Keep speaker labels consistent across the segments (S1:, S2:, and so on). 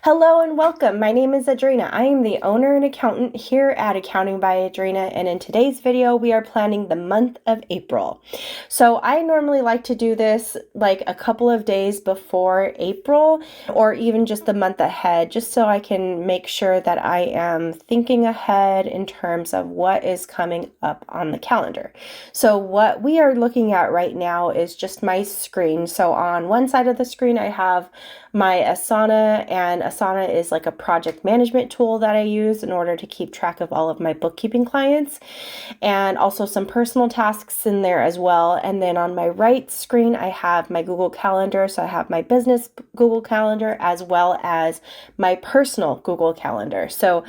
S1: Hello and welcome. My name is Adrena. I am the owner and accountant here at Accounting by Adrena, and in today's video we are planning the month of April. So I normally like to do this like a couple of days before April or even just the month ahead, just so I can make sure that I am thinking ahead in terms of what is coming up on the calendar. So what we are looking at right now is just my screen. So on one side of the screen I have my Asana, and Asana is like a project management tool that I use in order to keep track of all of my bookkeeping clients, and also some personal tasks in there as well. And then on my right screen, I have my Google Calendar. So I have my business Google Calendar as well as my personal Google Calendar. So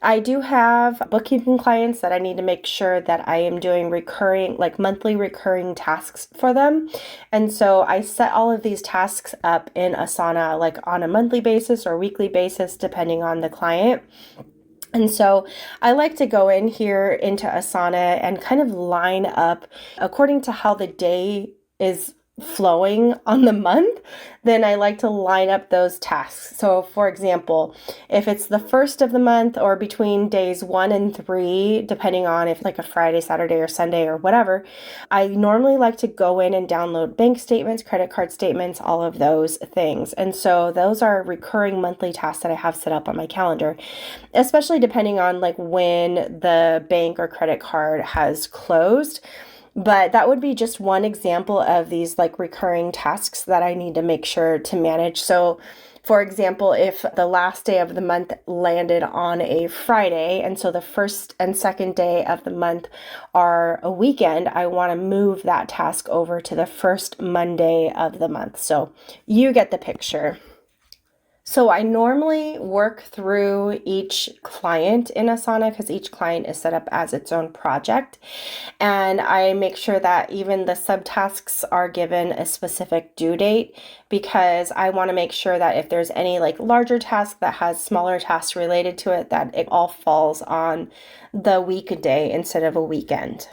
S1: I do have bookkeeping clients that I need to make sure that I am doing recurring, like monthly recurring tasks for them. And so I set all of these tasks up in Asana like on a monthly basis or weekly basis, depending on the client. And so I like to go in here into Asana and kind of line up according to how the day is flowing on the month. Then I like to line up those tasks. So for example, if it's the first of the month or between days 1 and 3, depending on if like a Friday, Saturday, or Sunday or whatever, I normally like to go in and download bank statements, credit card statements, all of those things. And so those are recurring monthly tasks that I have set up on my calendar, especially depending on like when the bank or credit card has closed. But that would be just one example of these like recurring tasks that I need to make sure to manage. So for example, if the last day of the month landed on a Friday, and so the first and second day of the month are a weekend, I want to move that task over to the first Monday of the month. So you get the picture. So I normally work through each client in Asana because each client is set up as its own project. And I make sure that even the subtasks are given a specific due date, because I want to make sure that if there's any like larger task that has smaller tasks related to it, that it all falls on the weekday instead of a weekend.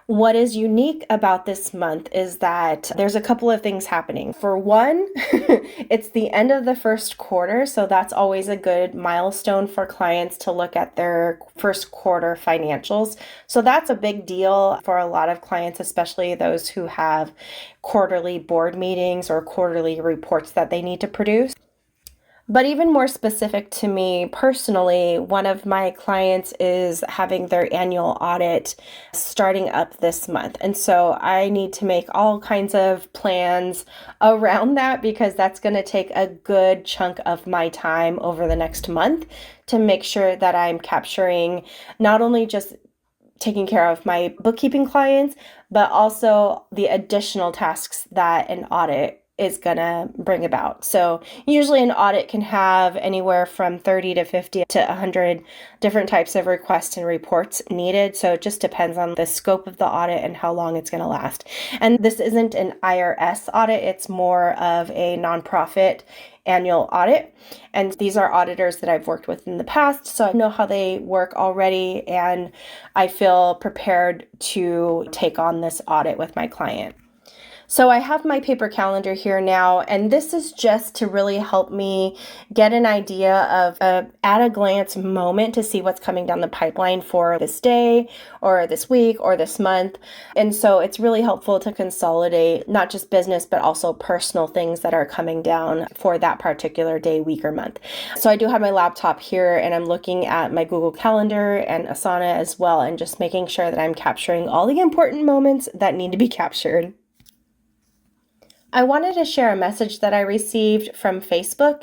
S1: What is unique about this month is that there's a couple of things happening. For one, it's the end of the first quarter, so that's always a good milestone for clients to look at their first quarter financials. So that's a big deal for a lot of clients, especially those who have quarterly board meetings or quarterly reports that they need to produce. But even more specific to me personally, one of my clients is having their annual audit starting up this month. And so I need to make all kinds of plans around that, because that's going to take a good chunk of my time over the next month to make sure that I'm capturing not only just taking care of my bookkeeping clients, but also the additional tasks that an audit is going to bring about. So usually an audit can have anywhere from 30 to 50 to 100 different types of requests and reports needed. So it just depends on the scope of the audit and how long it's going to last. And this isn't an IRS audit, it's more of a nonprofit annual audit. And these are auditors that I've worked with in the past, so I know how they work already, and I feel prepared to take on this audit with my client. So I have my paper calendar here now, and this is just to really help me get an idea of a at a glance moment to see what's coming down the pipeline for this day or this week or this month. And so it's really helpful to consolidate not just business, but also personal things that are coming down for that particular day, week, or month. So I do have my laptop here, and I'm looking at my Google Calendar and Asana as well, and just making sure that I'm capturing all the important moments that need to be captured. I wanted to share a message that I received from Facebook,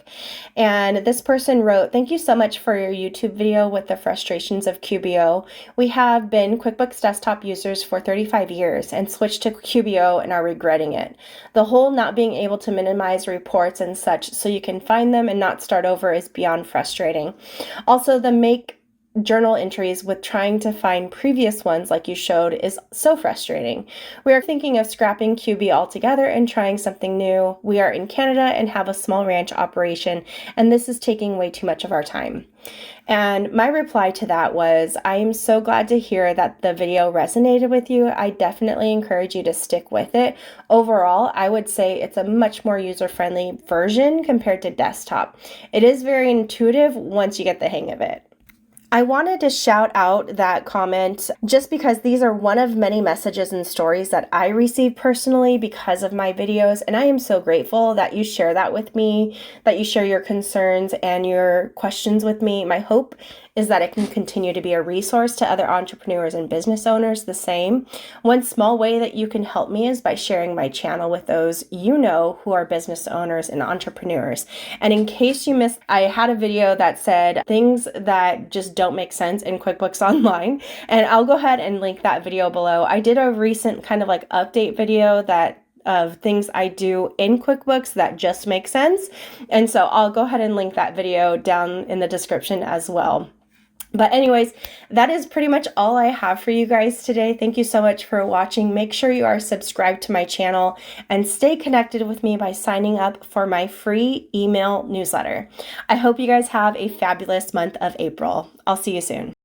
S1: and this person wrote, "Thank you so much for your YouTube video with the frustrations of QBO. We have been QuickBooks Desktop users for 35 years and switched to QBO and are regretting it. The whole not being able to minimize reports and such so you can find them and not start over is beyond frustrating. Also, the make journal entries with trying to find previous ones like you showed is so frustrating. We are thinking of scrapping QB altogether and trying something new. We are in Canada and have a small ranch operation, and this is taking way too much of our time. And my reply to that was, I am so glad to hear that the video resonated with you. I definitely encourage you to stick with it. Overall, I would say it's a much more user-friendly version compared to desktop. It is very intuitive once you get the hang of it. I wanted to shout out that comment just because these are one of many messages and stories that I receive personally because of my videos, and I am so grateful that you share that with me, that you share your concerns and your questions with me. My hope is that it can continue to be a resource to other entrepreneurs and business owners the same. One small way that you can help me is by sharing my channel with those you know who are business owners and entrepreneurs. And in case you missed, I had a video that said things that just don't make sense in QuickBooks Online, and I'll go ahead and link that video below. I did a recent kind of like update video of things I do in QuickBooks that just make sense. And so I'll go ahead and link that video down in the description as well. But anyways, that is pretty much all I have for you guys today. Thank you so much for watching. Make sure you are subscribed to my channel and stay connected with me by signing up for my free email newsletter. I hope you guys have a fabulous month of April. I'll see you soon.